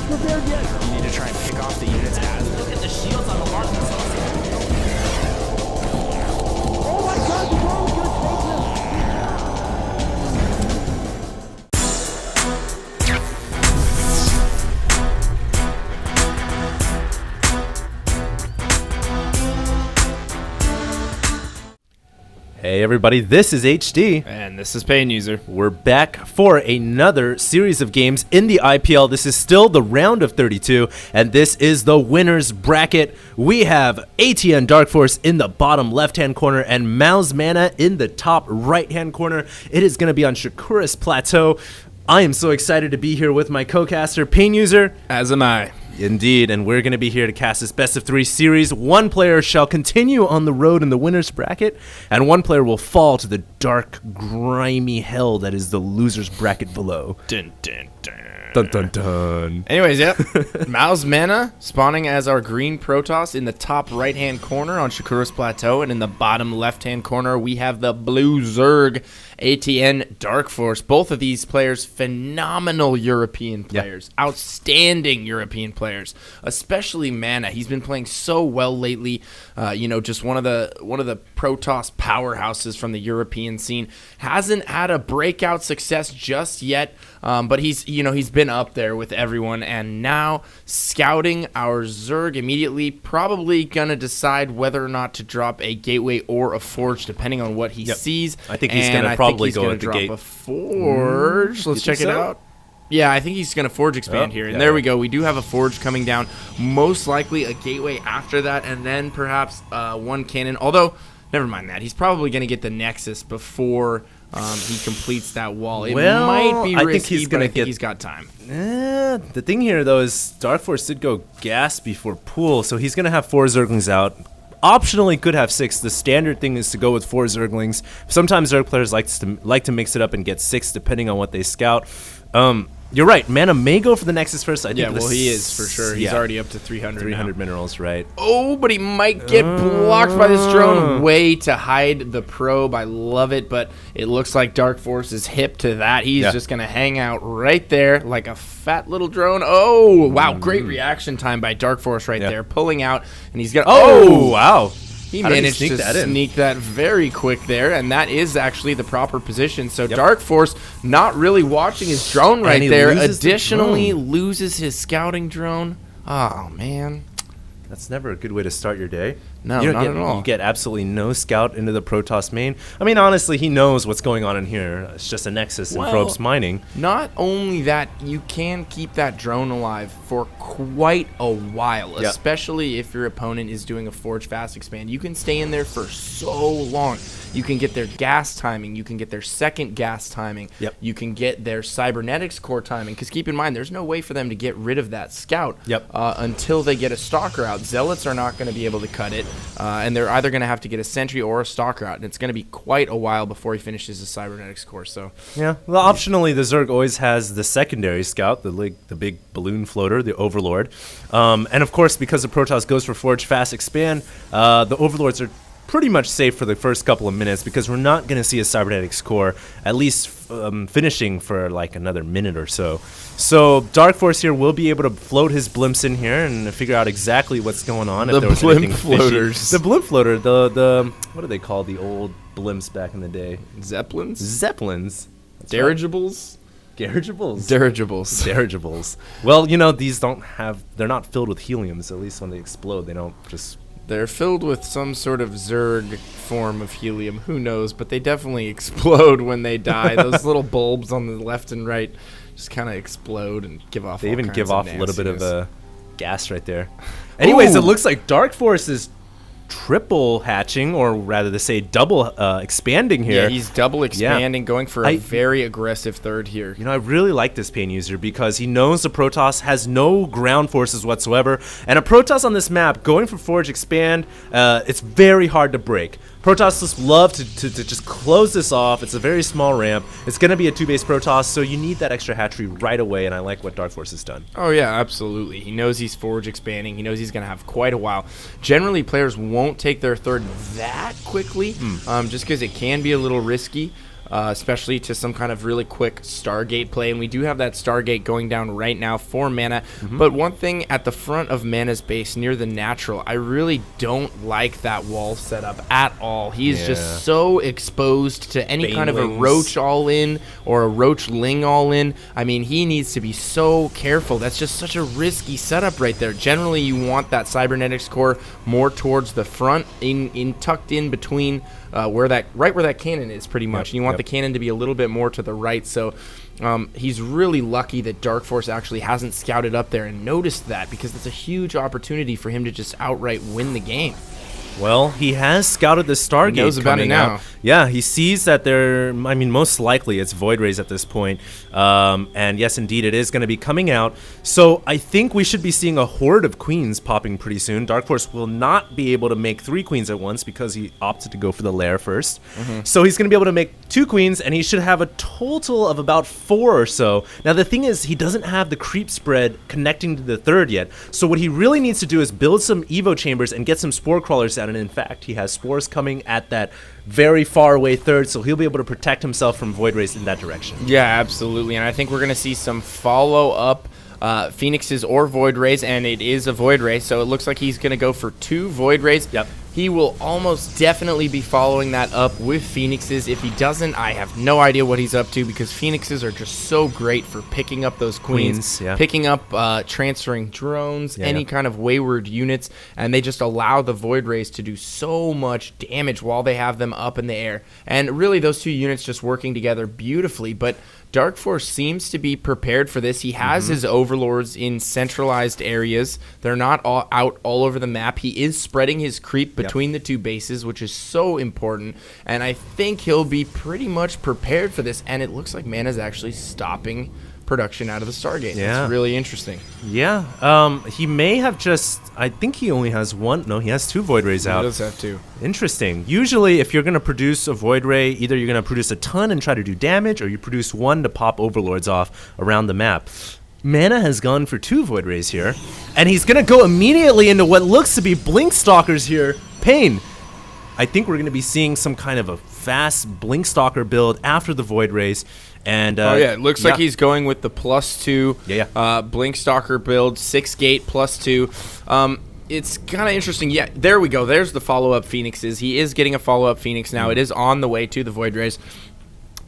prepared yet. You need to try and pick off the units as. Look at the shields on the mark. Oh my god, the drone's gonna take this. Hey everybody, this is HD. And this is Paying User. We're back for another series of games in the IPL. This is still the round of 32, and this is the winner's bracket. We have ATN DarKFoRcE in the bottom left-hand corner and Mouse Mana in the top right-hand corner. It is going to be on DarKFoRcE Plateau. I am so excited to be here with my co-caster, Paying User. As am I. Indeed, and we're going to be here to cast this best of 3 series. One player shall continue on the road in the winner's bracket, and one player will fall to the dark, grimy hell that is the loser's bracket below. Dun, dun, dun. Dun dun dun. Anyways, yep. Mouse Mana spawning as our green Protoss in the top right-hand corner on DarKFoRcE Plateau, and in the bottom left-hand corner we have the blue Zerg ATN DarKFoRcE. Both of these players, phenomenal European players, outstanding European players, especially Mana. He's been playing so well lately. Just one of the Protoss powerhouses from the European scene. Hasn't had a breakout success just yet, but he's been up there with everyone, and now scouting our Zerg immediately, probably gonna decide whether or not to drop a gateway or a forge, depending on what he sees. I think he's gonna probably go with the gate. A forge. Let's check it out. Yeah, I think he's going to forge expand here. And there we go. We do have a forge coming down. Most likely a gateway after that, and then perhaps one cannon. Although, never mind that. He's probably going to get the Nexus before he completes that wall. It might be risky, but I think he's got time. The thing here, though, is DarKFoRcE did go gas before pool, so he's going to have 4 Zerglings out. Optionally could have 6. The standard thing is to go with 4 Zerglings. Sometimes Zerg players like to mix it up and get 6 depending on what they scout. You're right. Mana may go for the Nexus first. I think he is for sure. He's already up to 300 minerals, right? Oh, but he might get blocked by this drone. Way to hide the probe. I love it, but it looks like DarKFoRcE is hip to that. He's just going to hang out right there like a fat little drone. Oh, wow. Great reaction time by DarKFoRcE right there. Pulling out, and he's got... Oh, wow. He managed to sneak that very quick there, and that is actually the proper position. So DarKFoRcE not really watching his drone right there. Additionally, loses his scouting drone. Oh, man. That's never a good way to start your day. No, not at all. You get absolutely no scout into the Protoss main. I mean, honestly, he knows what's going on in here. It's just a Nexus and probes mining. Not only that, you can keep that drone alive for quite a while, especially if your opponent is doing a Forge Fast Expand. You can stay in there for so long. You can get their gas timing. You can get their second gas timing. You can get their cybernetics core timing. Because keep in mind, there's no way for them to get rid of that scout until they get a stalker out. Zealots are not going to be able to cut it. And they're either going to have to get a sentry or a stalker out, and it's going to be quite a while before he finishes his cybernetics course. So well, optionally, the Zerg always has the secondary scout, the big balloon floater, the Overlord, and of course, because the Protoss goes for Forge Fast Expand, the Overlords are pretty much safe for the first couple of minutes because we're not going to see a cybernetics core at least finishing for like another minute or so. So DarKFoRcE here will be able to float his blimps in here and figure out exactly what's going on. The blimp floaters. The blimp floater. The what do they call the old blimps back in the day? Zeppelins. Dirigibles. Dirigibles. Well, these they're not filled with helium, so at least when they explode, they don't just... They're filled with some sort of Zerg form of helium. Who knows? But they definitely explode when they die. Those little bulbs on the left and right just kind of explode and give off. They even give off a little bit of gas right there. Anyways, it looks like DarKFoRcE is triple hatching, or rather to say double expanding here. Yeah, he's double expanding, going for a very aggressive third here. I really like this Paying User because he knows the Protoss has no ground forces whatsoever, and a Protoss on this map going for Forge Expand, it's very hard to break. Protoss just love to just close this off. It's a very small ramp. It's going to be a 2-base Protoss, so you need that extra hatchery right away, and I like what DarKFoRcE has done. Oh, yeah, absolutely. He knows he's Forge expanding. He knows he's going to have quite a while. Generally, players won't take their third that quickly, just because it can be a little risky. especially to some kind of really quick Stargate play. And we do have that Stargate going down right now for Mana. But one thing at the front of Mana's base near the natural, I really don't like that wall setup at all. He's just so exposed to any kind of a roach all-in or a roach ling all-in. I mean, he needs to be so careful. That's just such a risky setup right there. Generally, you want that cybernetics core more towards the front, tucked in between where that cannon is, pretty much. And you want the cannon to be a little bit more to the right. So he's really lucky that DarKFoRcE actually hasn't scouted up there and noticed that, because it's a huge opportunity for him to just outright win the game. Well, he has scouted the Stargate. He knows about it now. Yeah, he sees that most likely it's Void Rays at this point. And yes, indeed, it is going to be coming out. So I think we should be seeing a horde of queens popping pretty soon. DarKFoRcE will not be able to make 3 queens at once because he opted to go for the lair first. So he's going to be able to make 2 queens, and he should have a total of about 4 or so. Now, the thing is, he doesn't have the creep spread connecting to the 3rd yet. So what he really needs to do is build some Evo chambers and get some spore crawlers out. And in fact, he has spores coming at that very far away 3rd, so he'll be able to protect himself from Void Rays in that direction. Yeah, absolutely. And I think we're going to see some follow-up Phoenixes or Void Rays, and it is a Void Ray, so it looks like he's going to go for 2 Void Rays. Yep. He will almost definitely be following that up with Phoenixes. If he doesn't, I have no idea what he's up to, because Phoenixes are just so great for picking up those queens, picking up transferring drones, any kind of wayward units, and they just allow the Void Rays to do so much damage while they have them up in the air. And really, those 2 units just working together beautifully. But DarKFoRcE seems to be prepared for this. He has his overlords in centralized areas. They're not out all over the map. He is spreading his creep between the 2 bases, which is so important. And I think he'll be pretty much prepared for this. And it looks like Mana's actually stopping production out of the Stargate. Yeah. It's really interesting. Yeah. He may have I think he only has 1. No, he has 2 Void Rays out. He does have 2. Interesting. Usually, if you're going to produce a Void Ray, either you're going to produce a ton and try to do damage, or you produce 1 to pop overlords off around the map. Mana has gone for 2 Void Rays here, and he's going to go immediately into what looks to be Blink Stalkers here. Pain. I think we're going to be seeing some kind of a fast Blink Stalker build after the Void Rays. And it looks like he's going with the +2 Blink Stalker build, 6 gate +2. It's kind of interesting. Yeah, there we go. There's the follow-up Phoenixes. He is getting a follow-up Phoenix now. It is on the way to the Void Rays.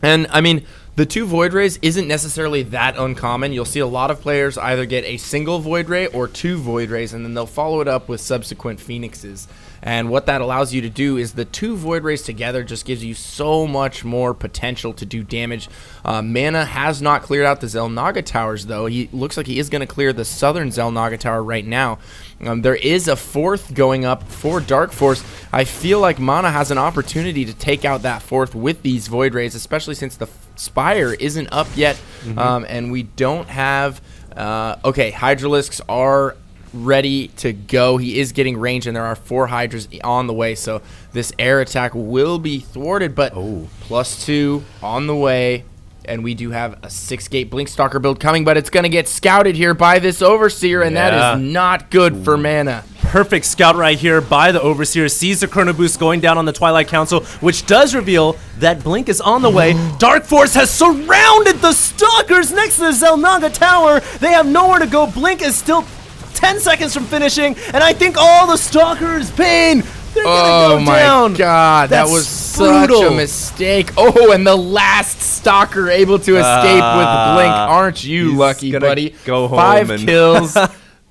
And, I mean, the 2 Void Rays isn't necessarily that uncommon. You'll see a lot of players either get a single Void Ray or 2 Void Rays, and then they'll follow it up with subsequent Phoenixes. And what that allows you to do is the 2 Void Rays together just gives you so much more potential to do damage. Mana has not cleared out the Xel'Naga towers, though. He looks like he is going to clear the southern Xel'Naga tower right now. There is a 4th going up for DarKFoRcE. I feel like Mana has an opportunity to take out that 4th with these Void Rays, especially since the Spire isn't up yet, and we don't have... Hydralisks are ready to go. He is getting range, and there are 4 Hydras on the way, so this air attack will be thwarted, but +2 on the way, and we do have a 6-gate Blink Stalker build coming, but it's going to get scouted here by this Overseer, and that is not good for Mana. Perfect scout right here by the Overseer. Sees the Chrono Boost going down on the Twilight Council, which does reveal that Blink is on the way. DarKFoRcE has surrounded the Stalkers next to the Xel'Naga Tower. They have nowhere to go. Blink is still 10 seconds from finishing, and I think all the Stalkers, Pain, they're gonna go down. Oh my god, that was such a mistake. Oh, and the last Stalker able to escape with Blink. Aren't you lucky, buddy? Go home 5 kills.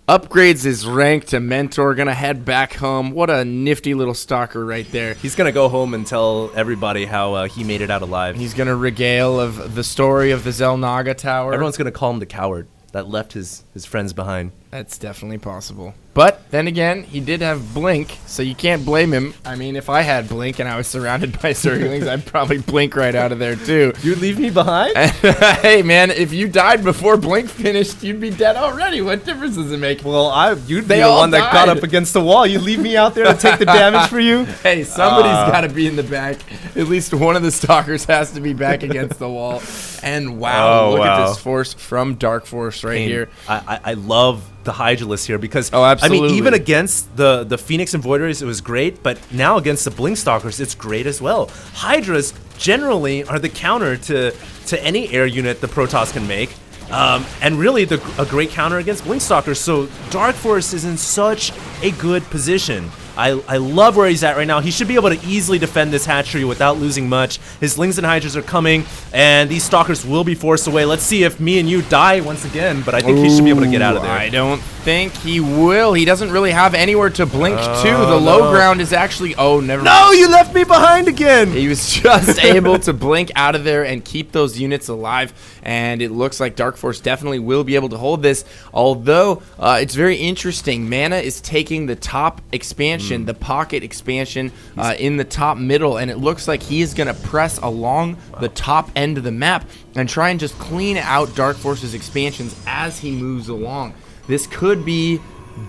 Upgrades his rank to Mentor, gonna head back home. What a nifty little Stalker right there. He's gonna go home and tell everybody how he made it out alive. He's gonna regale of the story of the Xel'Naga Tower. Everyone's gonna call him the coward that left his friends behind. That's definitely possible. But then again, he did have Blink, so you can't blame him. I mean, if I had Blink and I was surrounded by Zerglings, I'd probably Blink right out of there too. You'd leave me behind? Hey man, if you died before Blink finished, you'd be dead already. What difference does it make? Well, you'd be the one that got up against the wall. You'd leave me out there to take the damage for you? Hey, somebody's got to be in the back. At least one of the Stalkers has to be back against the wall. And wow, look at this force from DarKFoRcE right here. I love the Hydralisk here because absolutely. I mean, even against the Phoenix and Void Rays, it was great, but now against the Blink Stalkers, it's great as well. Hydras generally are the counter to any air unit the Protoss can make. And really a great counter against Blinkstalkers. So DarKFoRcE is in such a good position. I love where he's at right now. He should be able to easily defend this hatchery without losing much. His Lings and Hydras are coming, and these Stalkers will be forced away. Let's see if me and you die once again, but I think he should be able to get out of there. I don't think he will. He doesn't really have anywhere to blink to. The low ground is actually... Oh, never mind. No, you left me behind again! He was just able to blink out of there and keep those units alive, and it looks like DarKFoRcE definitely will be able to hold this, although it's very interesting. Mana is taking the top expansion, the pocket expansion in the top middle, and it looks like he is going to press along the top end of the map and try and just clean out DarKFoRcE's expansions as he moves along. This could be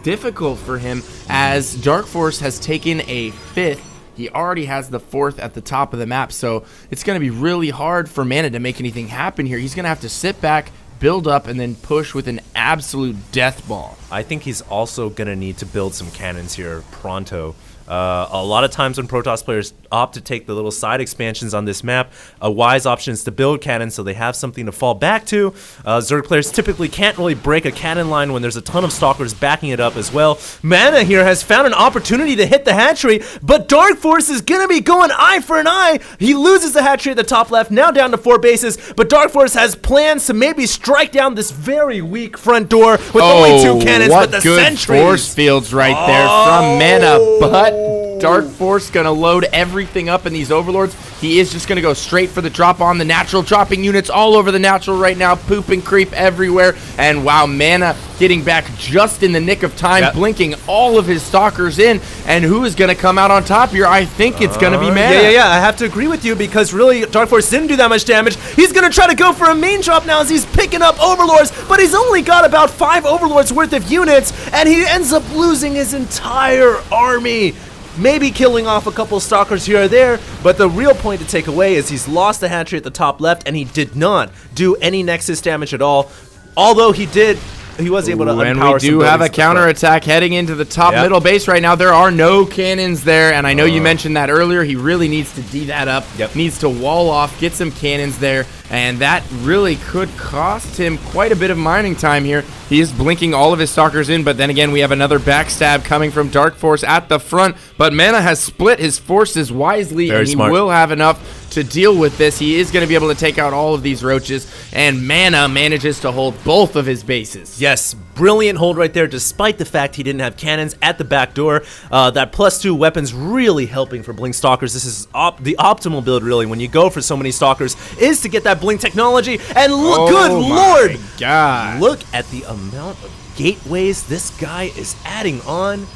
difficult for him as DarKFoRcE has taken a 5th. He already has the 4th at the top of the map, so it's going to be really hard for Mana to make anything happen here. He's going to have to sit back, build up, and then push with an absolute death ball. I think he's also going to need to build some cannons here pronto. A lot of times when Protoss players opt to take the little side expansions on this map, a wise option is to build cannons so they have something to fall back to. Zerg players typically can't really break a cannon line when there's a ton of Stalkers backing it up as well. Mana here has found an opportunity to hit the hatchery, but DarKFoRcE is going to be going eye for an eye. He loses the hatchery at the top left, now down to 4 bases, but DarKFoRcE has plans to maybe strike down this very weak front door with only 2 cannons, but the sentries. Force fields right there from Mana, but DarKFoRcE gonna load everything up in these overlords. He is just gonna go straight for the drop on the natural, dropping units all over the natural right now, poop and creep everywhere. And wow, Mana getting back just in the nick of time, blinking all of his Stalkers in. And who is gonna come out on top here? I think it's gonna be Mana. Yeah, I have to agree with you because really DarKFoRcE didn't do that much damage. He's gonna try to go for a main drop now as he's picking up overlords, but he's only got about 5 overlords worth of units, and he ends up losing his entire army. Maybe killing off a couple Stalkers here or there, but the real point to take away is he's lost the hatchery at the top left, and he did not do any Nexus damage at all. Although he was able to unpower some and we do have a counterattack heading into the top middle base right now. There are no cannons there, and I know you mentioned that earlier. He really needs to D that up, needs to wall off, get some cannons there, and that really could cost him quite a bit of mining time here. He is blinking all of his Stalkers in, but then again, we have another backstab coming from DarKFoRcE at the front, but Mana has split his forces wisely, and he will have enough to deal with this. He is going to be able to take out all of these roaches, and Mana manages to hold both of his bases. Yes, brilliant hold right there, despite the fact he didn't have cannons at the back door. That +2 weapons really helping for Blink Stalkers. This is the optimal build, really, when you go for so many Stalkers, is to get that Blink technology. And look, good lord! God. Look at the amount of gateways this guy is adding on.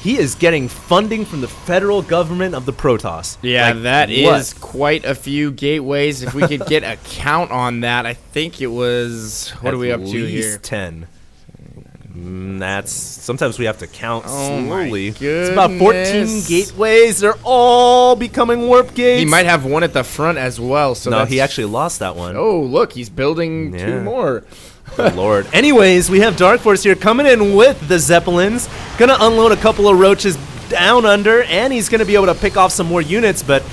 He is getting funding from the federal government of the Protoss. Yeah, like, that is quite a few gateways. If we could get a count on that, I think it was... What are we up to here? At least 10. That's... Sometimes we have to count slowly. It's about 14 gateways. They're all becoming warp gates. He might have one at the front as well. So no, he actually lost that one. Oh, look, he's building 2 more. Good lord. Anyways, we have DarKFoRcE here coming in with the Zeppelins. Gonna unload a couple of roaches down under, and he's gonna be able to pick off some more units, but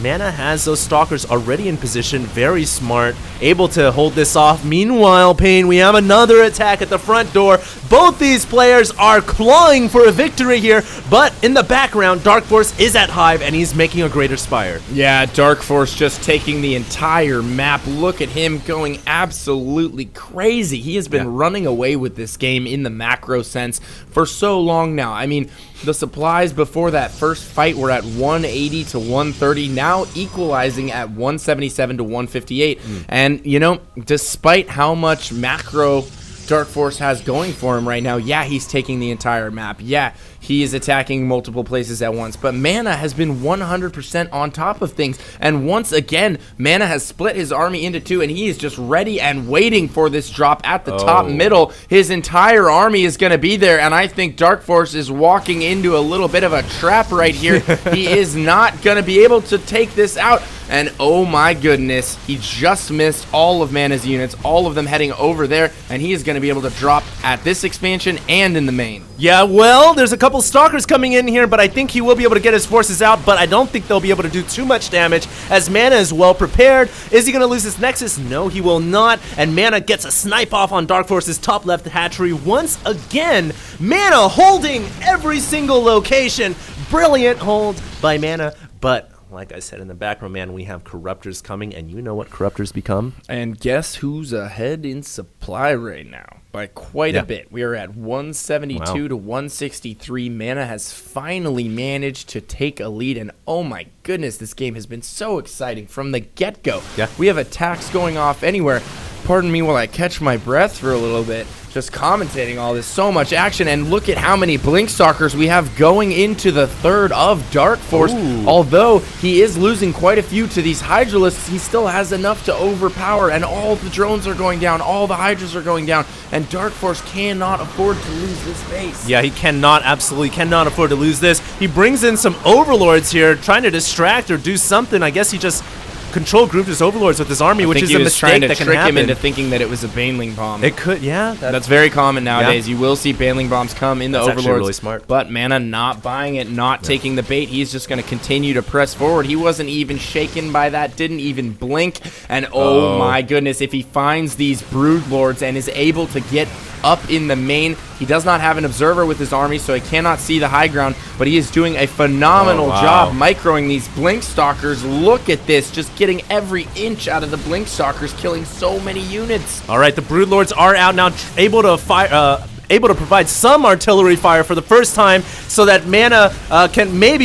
Mana has those Stalkers already in position. Very smart, able to hold this off. Meanwhile, Payne, we have another attack at the front door. Both these players are clawing for a victory here, but in the background, DarKFoRcE is at Hive, and he's making a greater spire. Yeah, DarKFoRcE just taking the entire map. Look at him going absolutely crazy. He has been running away with this game in the macro sense for so long now. I mean, the supplies before that first fight were at 180 to 130, now equalizing at 177 to 158. And, you know, despite how much macro DarKFoRcE has going for him right now, yeah, he's taking the entire map. Yeah, he is attacking multiple places at once. But Mana has been 100% on top of things. And once again, Mana has split his army into 2, and he is just ready and waiting for this drop at the top middle. His entire army is going to be there, and I think DarKFoRcE is walking into a little bit of a trap right here. He is not going to be able to take this out. and oh my goodness, he just missed all of Mana's units, all of them heading over there, and he is going to be able to drop at this expansion and in the main. Yeah, well, there's a couple Stalkers coming in here, but I think he will be able to get his forces out, but I don't think they'll be able to do too much damage as Mana is well prepared. Is he going to lose his Nexus? No, he will not, and Mana gets a snipe off on DarKFoRcE's top left hatchery once again. Mana holding every single location. Brilliant hold by Mana, but like I said in the background, man, we have Corruptors coming, and you know what Corruptors become? And guess who's ahead in supply right now? By quite a bit. We are at 172 to 163. Mana has finally managed to take a lead, and oh my goodness, this game has been so exciting from the get-go. Yeah. We have attacks going off anywhere. Pardon me while I catch my breath for a little bit. Just commentating all this, so much action, and look at how many Blinkstalkers we have going into the third of DarKFoRcE. Ooh. Although he is losing quite a few to these Hydralisks, he still has enough to overpower, and all the drones are going down, all the Hydras are going down, and DarKFoRcE cannot afford to lose this base. Yeah, he cannot, absolutely cannot afford to lose this. He brings in some Overlords here, trying to distract or do something. I guess he just control grouped his Overlords with his army, which is a mistake that can happen. Trying to trick him into thinking that it was a Baneling bomb. It could, yeah. That's very common nowadays. Yeah. You will see Baneling bombs come in the Overlords. Actually really smart. But Mana not buying it, not taking the bait. He's just going to continue to press forward. He wasn't even shaken by that, didn't even blink. And oh my goodness, if he finds these Broodlords and is able to get up in the main, he does not have an observer with his army, so he cannot see the high ground, but he is doing a phenomenal job microing these Blinkstalkers. Look at this, just getting every inch out of the Blinkstalkers, killing so many units. All right, the Broodlords are out now, able to fire, able to provide some artillery fire for the first time, so that Mana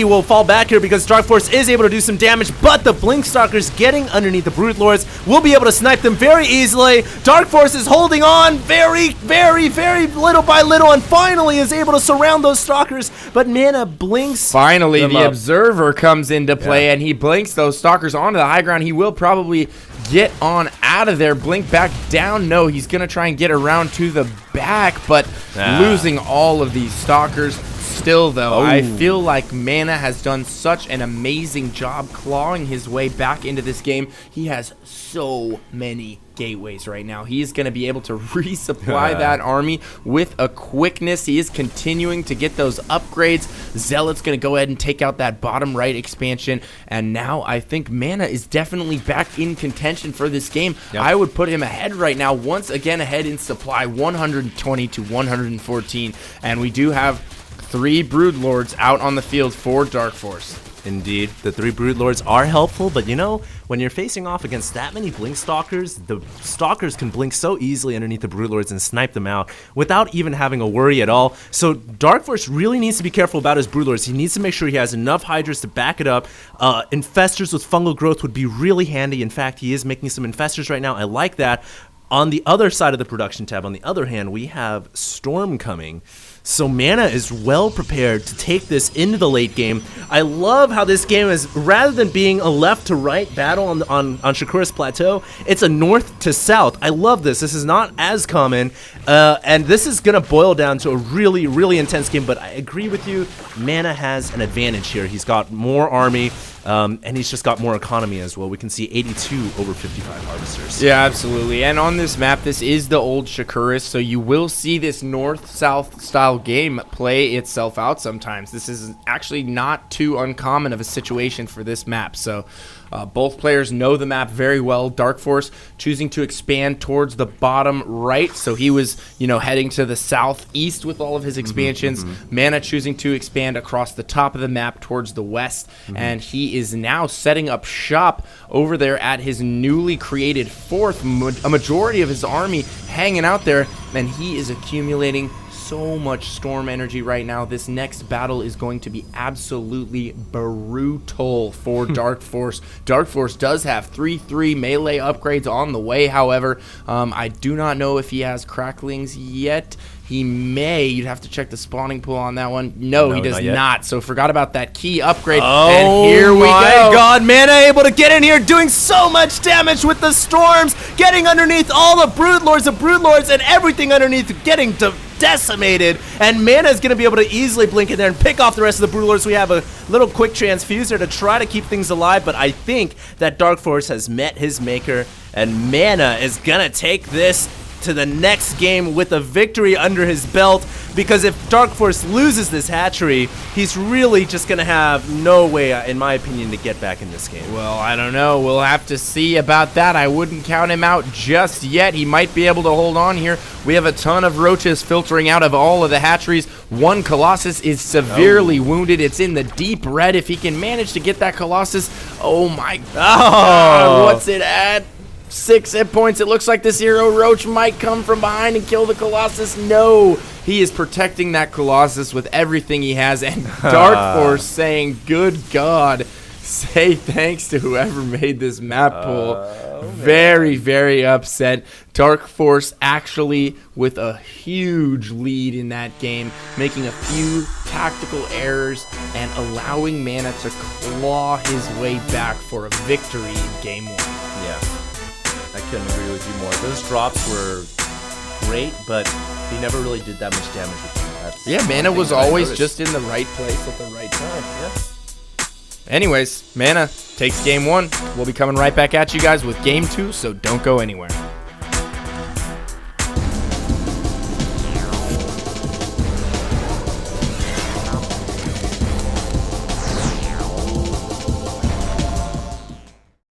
will fall back here because DarKFoRcE is able to do some damage, but the Blinkstalkers getting underneath the Broodlords will be able to snipe them very easily. DarKFoRcE is holding on very little by little, and finally is able to surround those Stalkers, but Mana blinks. Finally, the Observer comes into play, and he blinks those Stalkers onto the high ground. He will probably get on out of there, blink back down. No, he's going to try and get around to the back, but losing all of these Stalkers. Still, though, I feel like Mana has done such an amazing job clawing his way back into this game. He has so many gateways right now. He is going to be able to resupply that army with a quickness. He is continuing to get those upgrades. Zealot's going to go ahead and take out that bottom right expansion, and now I think Mana is definitely back in contention for this game. I would put him ahead right now, once again ahead in supply, 120 to 114, and we do have 3 Broodlords out on the field for DarKFoRcE. Indeed, the 3 Broodlords are helpful, but you know, when you're facing off against that many Blinkstalkers, the Stalkers can blink so easily underneath the Broodlords and snipe them out without even having a worry at all. So DarKFoRcE really needs to be careful about his Broodlords. He needs to make sure he has enough Hydras to back it up. Infestors with fungal growth would be really handy. In fact, he is making some Infestors right now. I like that. On the other side of the production tab, on the other hand, we have Storm coming. So Mana is well prepared to take this into the late game. I love how this game is, rather than being a left to right battle on Shakuras Plateau, it's a north to south. I love this. This is not as common, and this is going to boil down to a really intense game, but I agree with you. Mana has an advantage here. He's got more army, and he's just got more economy as well. We can see 82 over 55 Harvesters. Yeah, absolutely. And on this map, this is the old Shakuras, so you will see this north-south style game play itself out sometimes. This is actually not too uncommon of a situation for this map. So both players know the map very well. DarKFoRcE choosing to expand towards the bottom right, so he was, heading to the southeast with all of his expansions. Mana choosing to expand across the top of the map towards the west, and he is now setting up shop over there at his newly created fourth. A majority of his army hanging out there, and he is accumulating so much storm energy right now. This next battle is going to be absolutely brutal for DarKFoRcE. DarKFoRcE does have 3/3 melee upgrades on the way, however. I do not know if he has cracklings yet. He may. You'd have to check the spawning pool on that one. No, he does not. So forgot about that key upgrade. And here we go. Oh my God, Mana able to get in here, doing so much damage with the storms, getting underneath all the Broodlords and everything underneath, getting decimated, and Mana is going to be able to easily blink in there and pick off the rest of the Broodlords. We have a little quick transfuser to try to keep things alive, but I think that DarKFoRcE has met his maker, and Mana is going to take this to the next game with a victory under his belt, because if DarKFoRcE loses this hatchery, he's really just going to have no way, in my opinion, to get back in this game. Well, I don't know. We'll have to see about that. I wouldn't count him out just yet. He might be able to hold on here. We have a ton of roaches filtering out of all of the hatcheries. One Colossus is severely wounded. It's in the deep red. If he can manage to get that Colossus, oh my God, what's it at? 6 hit points. It looks like this hero roach might come from behind and kill the Colossus. No, he is protecting that Colossus with everything he has, and DarKFoRcE saying, good God, say thanks to whoever made this map pool. Very, very upset. DarKFoRcE actually with a huge lead in that game, making a few tactical errors and allowing Mana to claw his way back for a victory in game 1. Yeah. I couldn't agree with you more. Those drops were great, but he never really did that much damage with them. That's Mana was always just in the right place at the right time. Yeah. Anyways, Mana takes game 1. We'll be coming right back at you guys with game 2, so don't go anywhere.